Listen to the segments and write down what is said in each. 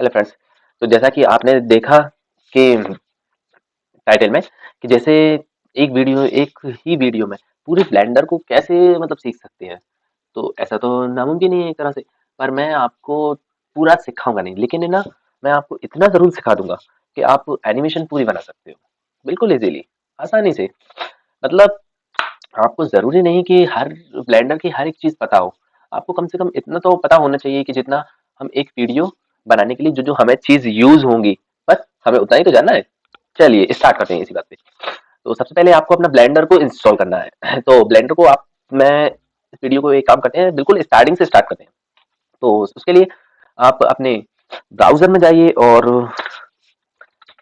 Hello friends. तो जैसा कि आपने देखा कि टाइटल में कि जैसे एक ही वीडियो में पूरे ब्लेंडर को कैसे मतलब सीख सकते हैं, तो ऐसा तो नामुमकिन ही है एक तरह से। पर मैं आपको पूरा सिखाऊंगा नहीं, लेकिन है ना, मैं आपको इतना जरूर सिखा दूंगा कि आप एनिमेशन पूरी बना सकते हो बिल्कुल इजीली, आसानी से। मतलब आपको जरूरी नहीं कि हर ब्लेंडर की हर एक चीज पता हो। आपको कम से कम इतना तो पता होना चाहिए कि जितना हम एक वीडियो बनाने के लिए जो जो हमें चीज यूज होंगी, बस हमें उतना ही तो जानना है। चलिए स्टार्ट करते हैं इसी बात पे। तो सबसे पहले आपको अपना ब्लेंडर को इंस्टॉल करना है। तो ब्लेंडर को आप मैं इस वीडियो को एक काम करते हैं, बिल्कुल स्टार्टिंग से स्टार्ट करते हैं। तो उसके लिए आप अपने ब्राउजर में जाइए और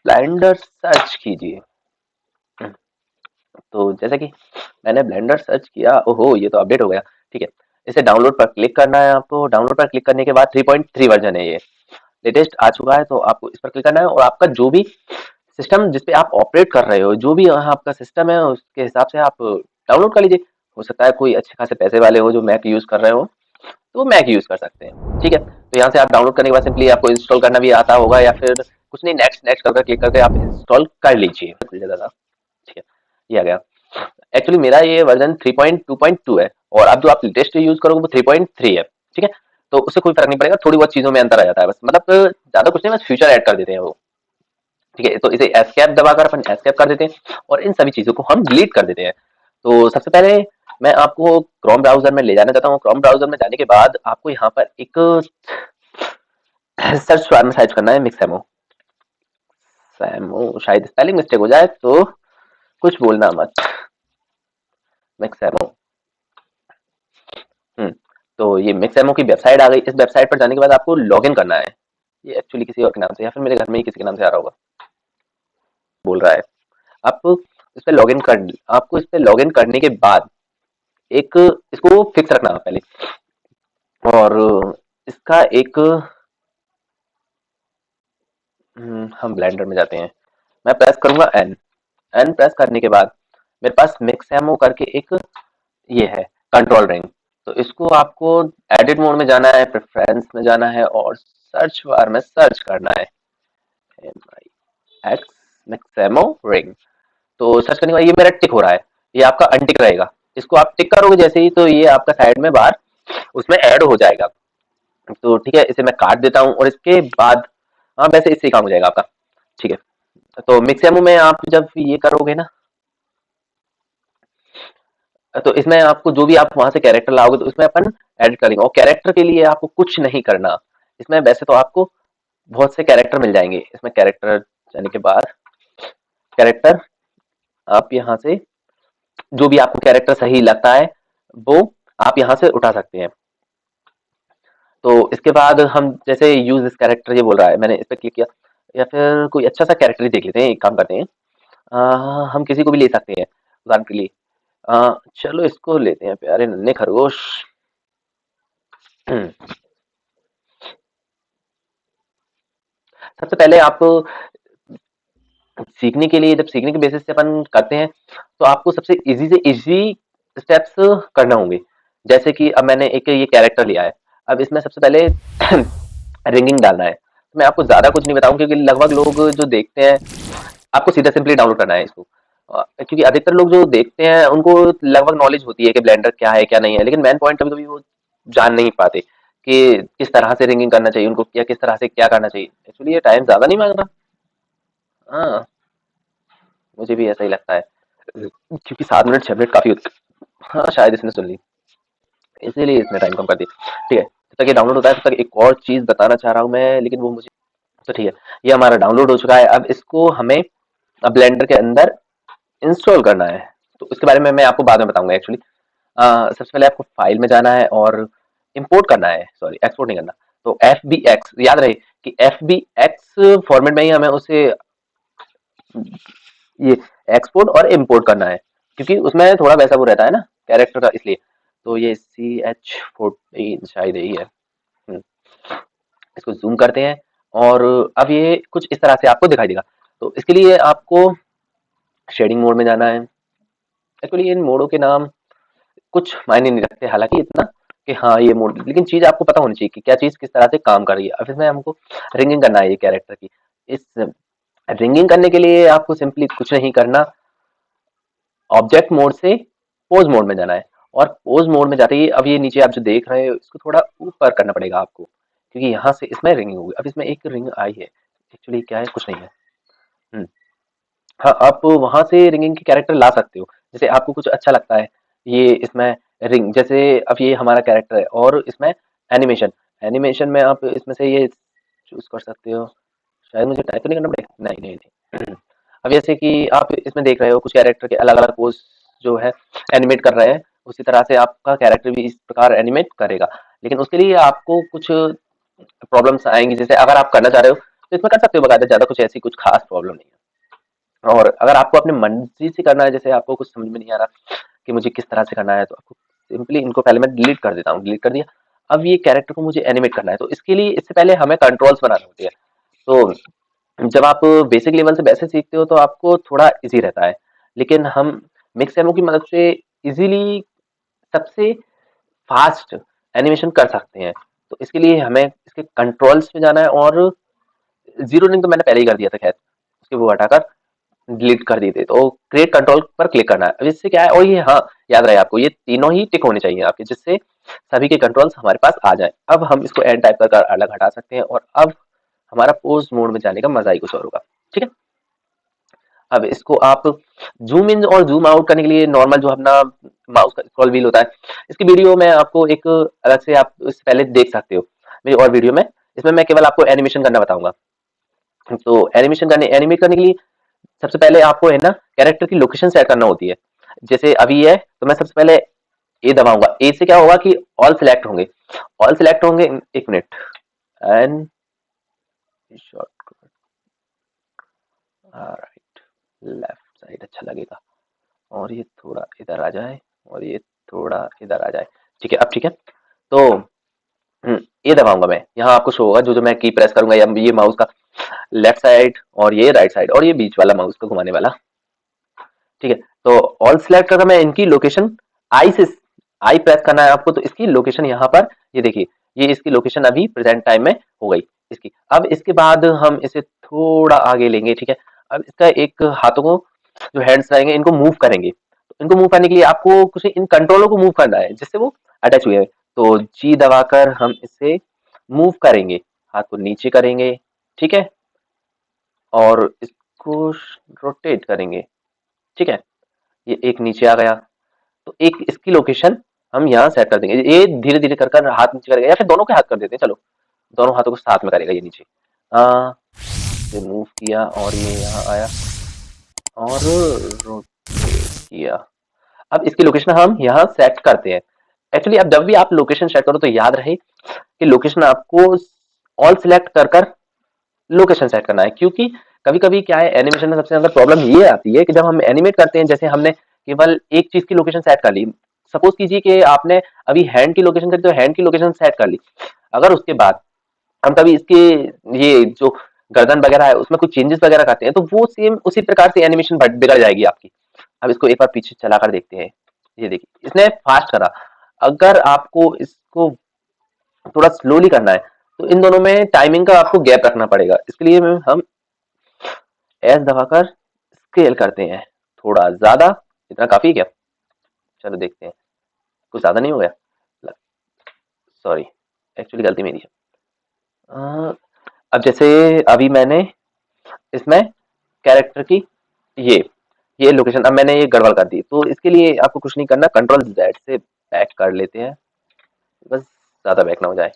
ब्लेंडर सर्च कीजिए। तो जैसे कि मैंने ब्लेंडर सर्च किया, ओहो ये तो अपडेट हो गया। ठीक है, इसे डाउनलोड पर क्लिक करना है आपको। डाउनलोड पर क्लिक करने के बाद 3.3 वर्जन है, ये लेटेस्ट आ चुका है। तो आपको इस पर क्लिक करना है और आपका जो भी सिस्टम जिसपे आप ऑपरेट कर रहे हो, जो भी आपका सिस्टम है, उसके हिसाब से आप डाउनलोड कर लीजिए। हो सकता है कोई अच्छे खासे पैसे वाले हो जो मैक यूज कर रहे हो, तो मैक यूज कर सकते हैं। ठीक है, तो यहाँ से आप डाउनलोड करने के बाद सिंपली आपको इंस्टॉल करना भी आता होगा, या फिर कुछ नहीं, नेक्स्ट नेक्स्ट करके क्लिक करके आप इंस्टॉल कर लीजिए। खुल जाता था। ठीक है, ये आ गया। एक्चुअली मेरा ये वर्जन 3.2.2 है, और अब जो आप लेटेस्ट यूज करोगे वो 3.3 है। ठीक है, तो उससे कोई फर्क नहीं पड़ेगा, थोड़ी बहुत चीजों में अंतर आ जाता है बस, मतलब ज्यादा कुछ नहीं, बस फीचर ऐड कर देते हैं वो। ठीक है, तो इसे एस्केप दबाकर अपन एस्केप कर देते हैं और इन सभी चीजों को हम डिलीट कर देते हैं। तो सबसे पहले मैं आपको क्रोम ब्राउजर में ले जाना चाहता हूँ। क्रोम ब्राउजर में जाने के बाद आपको यहाँ पर एक सर्च बार में सर्च करना है मिक्सएमो। सैमो, शायद स्पेलिंग मिस्टेक हो जाए तो कुछ बोलना मत। मिक्सएमो। हम्म, तो ये मिक्सएमो की वेबसाइट आ गई। इस वेबसाइट पर जाने के बाद आपको लॉगिन करना है। ये एक्चुअली किसी और के नाम से, या फिर मेरे घर में ही किसी के नाम से आ रहा होगा, बोल रहा है। आप इस पे लॉगिन कर आपको इस पे लॉगिन करने के बाद एक इसको फिक्स रखना है पहले। और इसका एक हम ब्लेंडर में जाते हैं। मैं प्रेस करूंगा एन। एन प्रेस करने के बाद मेरे पास मिक्सएमो करके एक ये है कंट्रोल रिंग। तो इसको आपको एडिट मोड में जाना है, प्रेफरेंस में जाना है और सर्च बार में सर्च करना है एक्स मिक्सएमो रिंग। तो सर्च करने के बाद ये मेरा टिक हो रहा है, ये आपका अनटिक रहेगा। इसको आप टिक करोगे जैसे ही, तो ये आपका साइड में बाहर उसमें ऐड हो जाएगा। तो ठीक है, इसे मैं काट देता हूँ और इसके बाद हाँ, वैसे इससे ही काम हो जाएगा आपका। ठीक है, तो मिक्सएमो में आप जब ये करोगे ना, तो इसमें आपको जो भी आप वहां से कैरेक्टर लाओगे तो इसमें अपन एडिट करेंगे। और कैरेक्टर के लिए आपको कुछ नहीं करना इसमें। वैसे तो आपको बहुत से कैरेक्टर मिल जाएंगे इसमें। कैरेक्टर जाने के बाद कैरेक्टर आप यहाँ से जो भी आपको कैरेक्टर सही लगता है वो आप यहाँ से उठा सकते हैं। तो इसके बाद हम जैसे यूज दिस कैरेक्टर ये बोल रहा है, मैंने इस पर क्लिक किया। या फिर कोई अच्छा सा कैरेक्टर ही देख लेते हैं, एक काम करते हैं। हम किसी को भी ले सकते हैं उदाहरण के लिए। चलो इसको लेते हैं, प्यारे नन्हे खरगोश। सबसे पहले आपको सीखने के लिए, जब सीखने के बेसिस से अपन करते हैं, तो आपको सबसे इजी से इजी स्टेप्स करना होंगे। जैसे कि अब मैंने एक ये कैरेक्टर लिया है, अब इसमें सबसे पहले रिंगिंग डालना है। तो मैं आपको ज्यादा कुछ नहीं बताऊं, क्योंकि लगभग लोग जो देखते हैं, आपको सीधा सिंपली डाउनलोड करना है इसको। क्योंकि अधिकतर लोग जो देखते हैं उनको लगभग नॉलेज होती है कि ब्लेंडर क्या है क्या नहीं है, लेकिन मेन पॉइंट कभी कभी वो जान नहीं पाते कि किस तरह से रिंगिंग करना चाहिए उनको, या किस तरह से क्या करना चाहिए। एक्चुअली ये टाइम ज्यादा नहीं मांग रहा। हाँ, मुझे भी ऐसा ही लगता है, क्योंकि 7 मिनट 6 मिनट काफी होते हैं। हाँ, शायद इसने सुन ली, इसीलिए इसने टाइम कम कर दिया। ठीक है, जब तक ये डाउनलोड होता है तब तक एक और चीज बताना चाह रहा हूँ मैं, लेकिन वो मुझे तो ठीक है। ये हमारा डाउनलोड हो चुका है। अब इसको हमें अब ब्लेंडर के अंदर इंस्टॉल करना है। तो इसके बारे में मैं आपको बाद में बताऊंगा एक्चुअली। सबसे पहले आपको फाइल में जाना है और इंपोर्ट करना है, सॉरी एक्सपोर्ट नहीं करना। तो एफ बी एक्स याद रहे कि एफ बी एक्स फॉर्मेट में ही हमें उसे ये एक्सपोर्ट और इंपोर्ट करना है, क्योंकि उसमें थोड़ा वैसा वो रहता है ना कैरेक्टर का, इसलिए। तो ये CH14 शायद यही है। हम्म, इसको जूम करते हैं और अब ये कुछ इस तरह से आपको दिखाई देगा। तो इसके लिए आपको शेडिंग मोड में जाना है। एक्चुअली इन मोडों के नाम कुछ मायने नहीं रखते, हालांकि इतना कि हाँ ये मोड, लेकिन चीज आपको पता होनी चाहिए कि क्या चीज किस तरह से काम कर रही है। अब इसमें हमको रिंगिंग करना है ये कैरेक्टर की। इस रिंगिंग करने के लिए आपको सिंपली कुछ नहीं करना, ऑब्जेक्ट मोड से पोज मोड में जाना है। और पोज मोड में जाते ही अब ये नीचे आप जो देख रहे हो इसको थोड़ा ऊपर करना पड़ेगा आपको, क्योंकि यहाँ से इसमें रिंगिंग होगी। अब इसमें एक रिंग आई है, एक्चुअली क्या है, कुछ नहीं है। हम्म, हाँ, आप वहां से रिंगिंग के कैरेक्टर ला सकते हो, जैसे आपको कुछ अच्छा लगता है ये इसमें रिंग, जैसे अब ये हमारा कैरेक्टर है और इसमें एनिमेशन, एनिमेशन में आप इसमें से ये चूज कर सकते हो। शायद मुझे टाइप तो नहीं करना पड़ेगा, नहीं नहीं नहीं। अब जैसे कि आप इसमें देख रहे हो कुछ कैरेक्टर के अलग अलग पोज जो है एनिमेट कर रहे हैं, उसी तरह से आपका कैरेक्टर भी इस प्रकार एनिमेट करेगा। लेकिन उसके लिए आपको कुछ प्रॉब्लम्स आएंगी, जैसे अगर आप करना चाह रहे हो तो इसमें कर सकते हो बकायदा, ज्यादा कुछ ऐसी कुछ खास प्रॉब्लम नहीं है। और अगर आपको अपने मर्जी से करना है, जैसे आपको कुछ समझ में नहीं आ रहा कि मुझे किस तरह से करना है, तो आपको सिंपली इनको पहले मैं डिलीट कर देता हूँ, डिलीट कर दिया। अब ये कैरेक्टर को मुझे एनिमेट करना है, तो इसके लिए इससे पहले हमें कंट्रोल्स बनाने होते हैं। तो जब आप बेसिक लेवल से बेसिक सीखते हो तो आपको थोड़ा इजी रहता है, लेकिन हम मिक्स एमओ की मदद से इजीली सबसे फास्ट एनिमेशन कर सकते हैं। तो इसके लिए हमें इसके कंट्रोल्स पे जाना है, और जीरो रिंग तो मैंने पहले ही कर दिया था, खैर उसके वो हटाकर डिलीट कर दिए थे। तो क्रिएट कंट्रोल पर क्लिक करना है। अब इससे क्या है, और ये हाँ याद रहे आपको, ये तीनों ही टिक होने चाहिए आपके, जिससे सभी के कंट्रोल्स हमारे पास आ जाए। अब हम इसको एंड टाइप कर अलग हटा सकते हैं, और अब हमारा पोज मोड में जाने का मजा ही कुछ और होगा। ठीक है, अब इसको आप जूम इन और जूम आउट करने के लिए नॉर्मल जो अपना माउस का स्क्रॉल व्हील होता है, इसकी वीडियो मैं आपको एक अलग से आप इससे पहले देख सकते हो मेरी और वीडियो में। इसमें मैं केवल आपको एनिमेशन करना बताऊंगा। तो एनिमेशन करने एनिमेट करने के लिए सबसे पहले आपको है ना कैरेक्टर की लोकेशन सेट करना होती है। जैसे अभी ये है तो मैं सबसे पहले ए दबाऊंगा, ए से क्या होगा कि ऑल सिलेक्ट होंगे, ऑल सिलेक्ट होंगे, एक minute, and short, right, left side अच्छा लगेगा, और ये थोड़ा इधर आ जाए, और ये थोड़ा इधर आ जाए। ठीक है, अब ठीक है। तो ये दबाऊंगा मैं, यहाँ आपको शो होगा जो जो मैं की प्रेस करूंगा, या ये माउस का लेफ्ट साइड और ये राइट साइड और ये बीच वाला माउस का घुमाने वाला। ठीक है, तो ऑल सिलेक्ट करके मैं इनकी लोकेशन आई से, आई प्रेस करना है आपको, तो इसकी लोकेशन यहाँ पर ये देखिए, ये इसकी लोकेशन अभी प्रेजेंट टाइम में हो गई इसकी। अब इसके बाद हम इसे थोड़ा आगे लेंगे। ठीक है, अब इसका एक हाथों को जो हैंड्स रहेंगे इनको मूव करेंगे, तो इनको मूव करने के लिए आपको कुछ इन कंट्रोलों को मूव करना है जिससे वो अटैच हुए हैं। तो जी दबाकर हम इसे मूव करेंगे, हाथ को नीचे करेंगे, ठीक है, और इसको रोटेट करेंगे। ठीक है, ये एक नीचे आ गया, तो एक इसकी लोकेशन हम यहाँ सेट कर देंगे। ये धीरे धीरे कर कर हाथ नीचे करेगा, या फिर दोनों के हाथ कर देते हैं, चलो दोनों हाथों को साथ में करेगा ये नीचे। से मूव किया और ये यहाँ आया और रोटेट किया। अब इसकी लोकेशन हम यहाँ सेट करते हैं। एक्चुअली अब जब भी आप लोकेशन सेट करो तो याद रहे कि लोकेशन आपको ऑल सिलेक्ट कर कर लोकेशन सेट करना है, क्योंकि कभी कभी क्या है एनिमेशन में सबसे ज्यादा प्रॉब्लम ये आती है कि जब हम एनिमेट करते हैं, जैसे हमने केवल एक चीज की लोकेशन सेट कर ली, सपोज कीजिए कि आपने अभी हैंड की लोकेशन करी तो हैंड की लोकेशन सेट कर ली, अगर उसके बाद हम कभी इसके ये जो गर्दन वगैरह है उसमें कुछ चेंजेस वगैरह करते हैं, तो वो सेम उसी प्रकार से एनिमेशन बिगड़ जाएगी आपकी। अब इसको एक बार पीछे चला कर देखते हैं, ये देखिए इसने फास्ट करा। अगर आपको इसको थोड़ा स्लोली करना है तो इन दोनों में टाइमिंग का आपको गैप रखना पड़ेगा। इसके लिए हम एस दबाकर स्केल करते हैं थोड़ा ज्यादा, इतना काफी है क्या, चलो देखते हैं, कुछ ज्यादा नहीं हो गया, सॉरी एक्चुअली गलती मेरी है। अब जैसे अभी मैंने इसमें कैरेक्टर की ये ये लोकेशन अब मैंने ये गड़बड़ कर दी, तो इसके लिए आपको कुछ नहीं करना, कंट्रोल जेड से बैक कर लेते हैं, बस ज्यादा बैक ना हो जाए।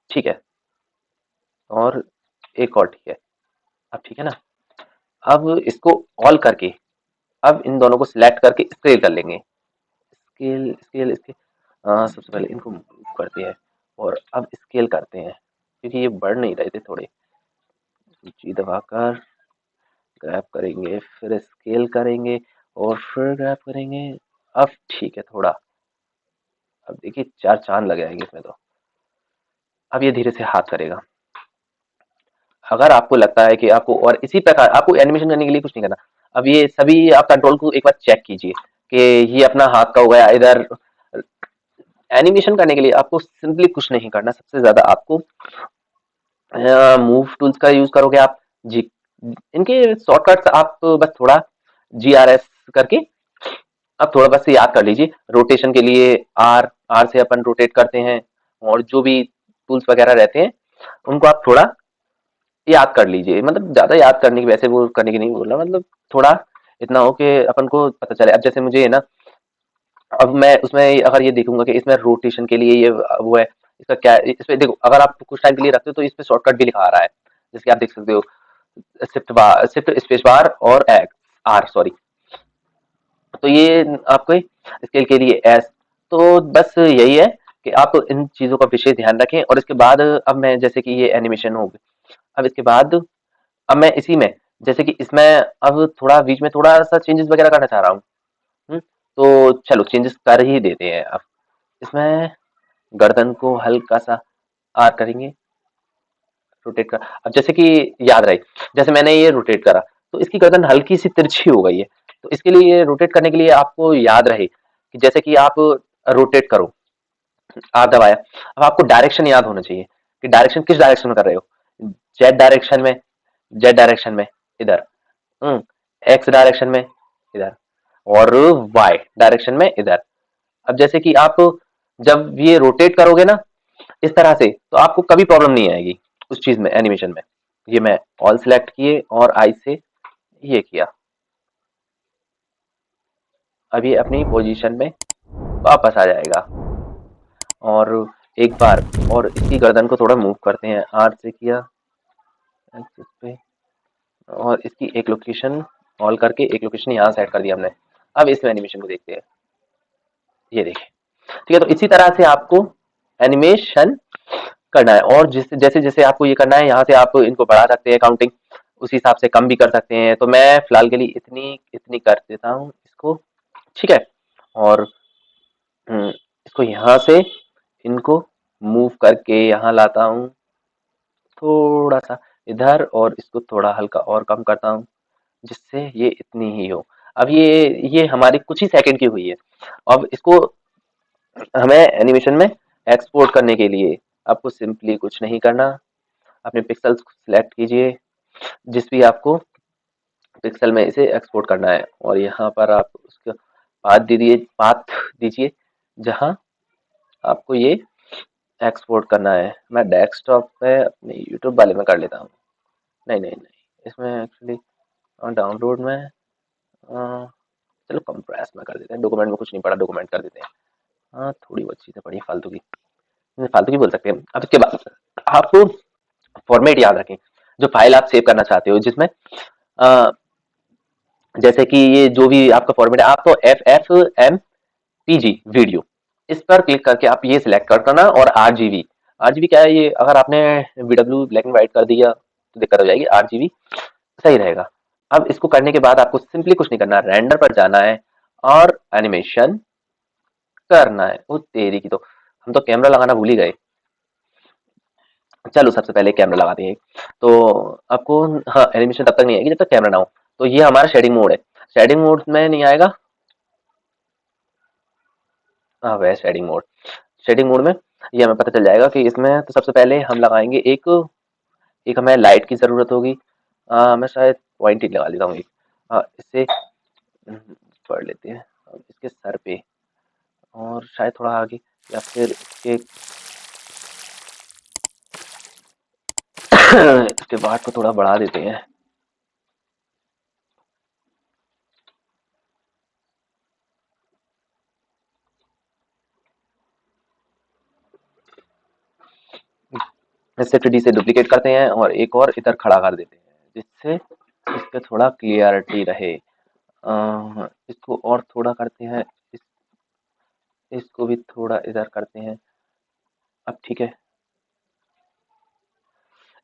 ठीक है, और एक और ठीक है, अब ठीक है ना। अब इसको ऑल करके अब इन दोनों को सिलेक्ट करके स्केल कर लेंगे, स्केल स्केल स्केल, सबसे पहले इनको मूव करते हैं और अब स्केल करते हैं, क्योंकि ये बढ़ नहीं रहे थे थोड़े। जी दबाकर ग्रैब करेंगे, फिर स्केल करेंगे और फिर ग्रैब करेंगे। अब ठीक है थोड़ा, अब देखिए चार चांद लग जाएंगे इसमें तो। अब ये धीरे से हाथ करेगा। अगर आपको लगता है कि आपको और इसी प्रकार आपको एनिमेशन करने के लिए कुछ नहीं करना, अब ये सभी आप कंट्रोल को एक बार चेक कीजिए कि ये अपना हाथ का हो गया इधर। एनिमेशन करने के लिए आपको सिंपली कुछ नहीं करना, सबसे ज्यादा आपको मूव टूल्स का यूज करोगे आप जी। इनके शॉर्टकट्स आप बस थोड़ा GRS करके आप थोड़ा बस याद कर लीजिए। रोटेशन के लिए आर आर से अपन रोटेट करते हैं, और जो भी टूल्स वगैरह रहते हैं उनको आप थोड़ा याद कर लीजिए। मतलब ज्यादा याद करने की, वैसे वो करने की नहीं बोल रहा, मतलब थोड़ा इतना हो कि अपन को पता चले। अब जैसे मुझे है ना, अब मैं उसमें अगर ये देखूंगा कि इसमें रोटेशन के लिए ये वो है, इसका क्या, इसमें देखो अगर आप कुछ टाइम के लिए रखते हो तो इस पे शॉर्टकट भी लिखा आ रहा है, जैसे कि आप देख सकते हो, शिफ्ट बार, शिफ्ट स्पेस बार और एक्स आर सॉरी। तो ये आपके स्केल के लिए एस। तो बस यही है कि आप इन चीजों का विशेष ध्यान रखें। और इसके बाद अब मैं, जैसे कि ये एनिमेशन हो गई, अब इसके बाद अब मैं इसी में, जैसे कि इसमें अब थोड़ा बीच में थोड़ा सा चेंजेस वगैरह करना चाह रहा हूँ। तो चलो चेंजेस कर ही देते हैं। अब इसमें गर्दन को हल्का सा आर करेंगे, रोटेट कर। अब जैसे कि याद रहे, जैसे मैंने ये रोटेट करा तो इसकी गर्दन हल्की सी तिरछी हो गई है। तो इसके लिए रोटेट करने के लिए आपको याद रहे कि जैसे कि आप रोटेट करो, आप दबाया, अब आपको डायरेक्शन याद होना चाहिए कि डायरेक्शन किस डायरेक्शन में कर रहे हो। जेड डायरेक्शन में, जेड डायरेक्शन में इधर, एक्स डायरेक्शन में इधर, और वाई डायरेक्शन में इधर। अब जैसे कि आप जब ये रोटेट करोगे ना इस तरह से, तो आपको कभी प्रॉब्लम नहीं आएगी उस चीज में, एनिमेशन में। ये मैं ऑल सिलेक्ट किए और आई से ये किया, अब ये अपनी पोजीशन में वापस आ जाएगा। और एक बार और इसकी गर्दन को थोड़ा मूव करते हैं, आर से किया एक्सिस पे, और इसकी एक लोकेशन ऑल करके एक लोकेशन यहाँ सेट कर दिया हमने। अब इसमें एनिमेशन को देखते हैं, ये देखिए, ठीक है। तो इसी तरह से आपको एनिमेशन करना है। और जिस जैसे जैसे आपको ये करना है, यहाँ से आप इनको बढ़ा सकते हैं काउंटिंग, उस हिसाब से कम भी कर सकते हैं। तो मैं फिलहाल के लिए इतनी इतनी कर देता हूँ इसको, ठीक है। और इसको यहाँ से इनको मूव करके यहाँ लाता हूँ थोड़ा सा इधर, और इसको थोड़ा हल्का और कम करता हूँ जिससे ये इतनी ही हो। अब ये हमारी कुछ ही सेकंड की हुई है। अब इसको हमें एनिमेशन में एक्सपोर्ट करने के लिए आपको सिंपली कुछ नहीं करना, अपने पिक्सल्स को सिलेक्ट कीजिए, जिस भी आपको पिक्सल में इसे एक्सपोर्ट करना है, और यहाँ पर आप उसका पाथ दीजिए जहाँ आपको ये एक्सपोर्ट करना है। मैं डेस्कटॉप पे अपने यूट्यूब वाले में कर लेता हूँ। नहीं नहीं नहीं, इसमें एक्चुअली डाउनलोड में चलो कंप्रेस में कर देते हैं। डॉक्यूमेंट में कुछ नहीं पड़ा, डॉक्यूमेंट कर देते हैं। हाँ, थोड़ी बहुत चीजें पड़ी फालतू की, फालतू की बोल सकते हैं। अब इसके बाद आपको फॉर्मेट याद रखें, जो फाइल आप सेव करना चाहते हो, जिसमें अ, जैसे कि ये जो भी आपका फॉर्मेट है, आपको FFmpeg वीडियो, इस पर क्लिक करके आप ये सिलेक्ट कर करना। और RGB, RGB क्या है ये, अगर आपने VW ब्लैक एंड व्हाइट कर दिया तो दिक्कत हो जाएगी, RGB सही रहेगा। अब इसको करने के बाद आपको सिंपली कुछ नहीं करना, रेंडर पर जाना है और एनिमेशन करना है। वो तेरी की, तो हम तो कैमरा लगाना भूल ही गए। चलो सबसे पहले कैमरा लगाते हैं। तो आपको, हाँ, एनिमेशन तब तक नहीं आएगी जब तक कैमरा ना हो। तो ये हमारा शेडिंग मोड है, शेडिंग मोड में नहीं आएगा। हाँ, वह शेडिंग मोड, शेडिंग मोड में ये हमें पता चल जाएगा कि इसमें तो सबसे पहले हम लगाएंगे एक एक हमें लाइट की जरूरत होगी। मैं शायद पॉइंट ही लगा लेता हूँ एक। इससे पढ़ लेते हैं अब इसके सर पे, और शायद थोड़ा आगे, या फिर इसके इसके बाद को थोड़ा बढ़ा देते हैं। शिफ्ट डी से डुप्लीकेट करते हैं और एक और इधर खड़ा कर देते हैं, जिससे इसका थोड़ा क्लियरिटी रहे। इसको और थोड़ा करते हैं, इसको भी थोड़ा इधर करते हैं। अब ठीक है।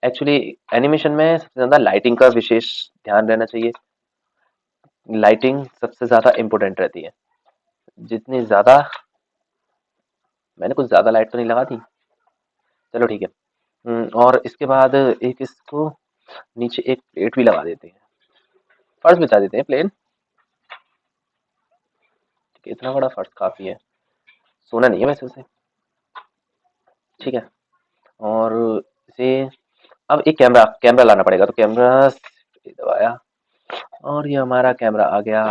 एक्चुअली एनिमेशन में सबसे ज्यादा लाइटिंग का विशेष ध्यान रहना चाहिए। लाइटिंग सबसे ज्यादा इम्पोर्टेंट रहती है। जितनी ज्यादा, मैंने कुछ ज्यादा लाइट तो नहीं लगा दी, चलो ठीक है। और इसके बाद एक इसको नीचे एक प्लेट भी लगा देते हैं। फर्श बिछा देते हैं प्लेन। इतना बड़ा फर्श काफी है, सोना नहीं है वैसे उसे। ठीक है, और इसे अब एक कैमरा कैमरा लाना पड़ेगा, तो कैमरा दबाया और ये हमारा कैमरा आ गया।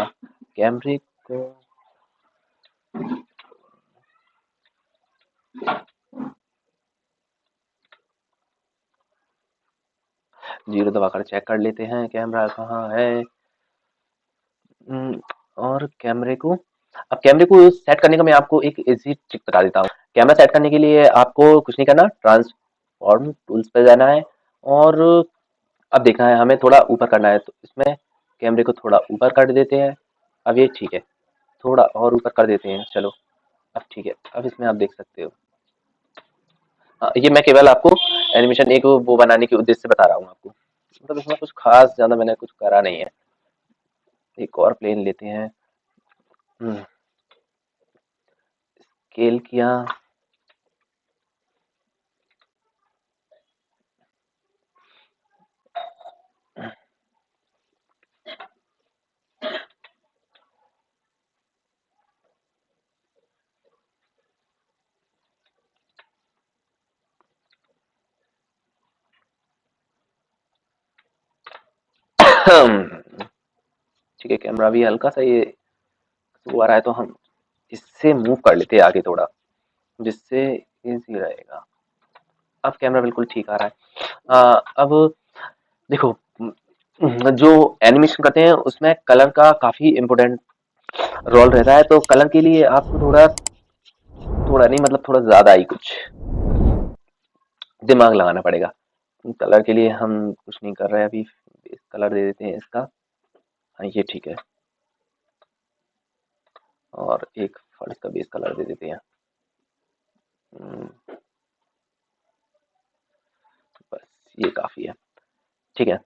कैमरे को जीरो दबाकर चेक कर लेते हैं कैमरा कहाँ है। और कैमरे को, अब कैमरे को सेट करने का मैं आपको एक इजी ट्रिक बता देता हूँ। कैमरा सेट करने के लिए आपको कुछ नहीं करना, ट्रांसफॉर्म टूल्स पे जाना है और अब देखना है हमें थोड़ा ऊपर करना है, तो इसमें कैमरे को थोड़ा ऊपर कर देते हैं। अब ये ठीक है, थोड़ा और ऊपर कर देते हैं, चलो अब ठीक है। अब इसमें आप देख सकते हो, ये मैं केवल आपको एनिमेशन एक वो बनाने के उद्देश्य से बता रहा हूँ आपको, मतलब इसमें कुछ खास ज्यादा मैंने कुछ करा नहीं है। एक और प्लेन लेते हैं, स्केल किया, ठीक है। कैमरा भी हल्का सा ये वो आ रहा है, तो हम इससे मूव कर लेते हैं आगे थोड़ा, जिससे इजी रहेगा। अब कैमरा बिल्कुल ठीक आ रहा है। अब देखो, जो एनिमेशन करते हैं उसमें कलर का काफी इम्पोर्टेंट रोल रहता है, तो कलर के लिए आपको थोड़ा थोड़ा नहीं मतलब थोड़ा ज्यादा ही कुछ दिमाग लगाना पड़ेगा। कलर के लिए हम कुछ नहीं कर रहे हैं अभी, बेस कलर दे देते हैं इसका। हाँ ये ठीक है, और एक फर्श का बेस कलर दे देते हैं। बस ये काफी है, ठीक है।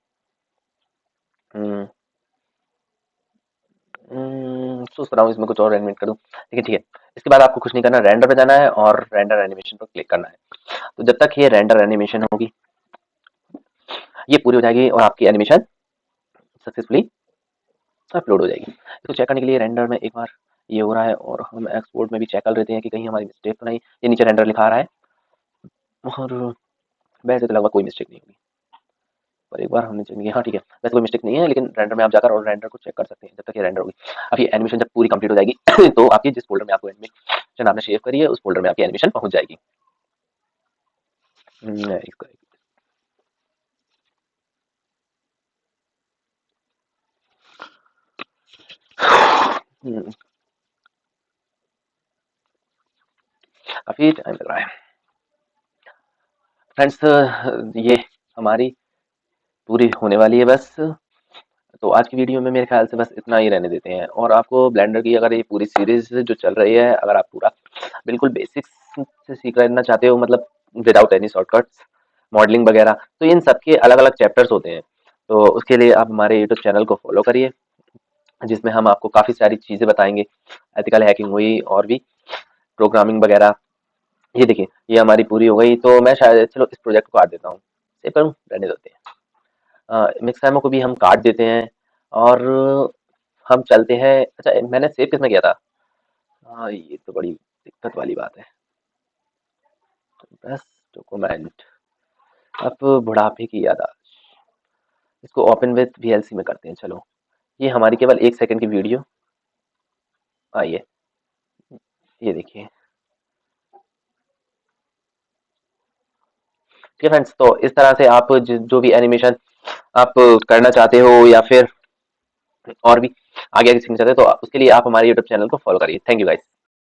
सोच रहा हूँ इसमें कुछ और एनिमेट करूँ, लेकिन ठीक है। इसके बाद आपको कुछ नहीं करना, रेंडर पे जाना है और रेंडर एनिमेशन पर क्लिक करना है। तो जब तक ये रेंडर एनिमेशन होगी, ये पूरी हो जाएगी और आपकी एनिमेशन सक्सेसफुली अपलोड हो जाएगी। इसको चेक करने के लिए रेंडर में एक बार ये हो रहा है, और हम एक्सपोर्ट में भी चेक कर लेते हैं कि कहीं हमारी मिस्टेक तो नहीं। ये नीचे रेंडर लिखा आ रहा है, और वैसे तो लगभग कोई मिस्टेक नहीं होगी, पर एक बार हमने चेक किया, हाँ ठीक है, वैसे कोई मिस्टेक नहीं है। लेकिन रेंडर में आप जाकर और रेंडर को चेक कर सकते हैं जब तक ये रेंडर होगी। अब ये एनिमेशन जब पूरी कंप्लीट हो जाएगी तो आपकी जिस फोल्डर में आपको एनिमेशन आपने सेव करी है उस फोल्डर में आपकी एनिमेशन पहुंच जाएगी। इसको काफी टाइम लग रहा है फ्रेंड्स। ये हमारी पूरी होने वाली है बस। तो आज की वीडियो में मेरे ख्याल से बस इतना ही रहने देते हैं, और आपको ब्लेंडर की अगर ये पूरी सीरीज जो चल रही है, अगर आप पूरा बिल्कुल बेसिक्स से सीख लेना चाहते हो, मतलब विदाउट एनी शॉर्टकट्स मॉडलिंग वगैरह, तो इन सब के अलग अलग चैप्टर्स होते हैं। तो उसके लिए आप हमारे यूट्यूब चैनल को फॉलो करिए, जिसमें हम आपको काफ़ी सारी चीज़ें बताएंगे। एथिकल हैकिंग हुई, और भी प्रोग्रामिंग वगैरह। ये देखिए, ये हमारी पूरी हो गई, तो मैं शायद चलो इस प्रोजेक्ट को काट देता हूँ, सेव करूँ, रहने देते हैं। मिक्सैमो को भी हम काट देते हैं, और हम चलते हैं। अच्छा, मैंने सेव किसमें किया था? हाँ, ये तो बड़ी दिक्कत वाली बात है। बस डॉक्यूमेंट, अब बुढ़ापे की याददाश्त, इसको ओपन विथ वीएलसी में करते हैं। चलो, ये हमारी केवल 1 सेकंड की वीडियो। आइए, ये देखिए। ठीक है फ्रेंड्स, तो इस तरह से आप जो भी एनिमेशन आप करना चाहते हो, या फिर और भी आगे सीखना चाहते हो, तो उसके लिए आप हमारे यूट्यूब चैनल को फॉलो करिए। Thank you guys.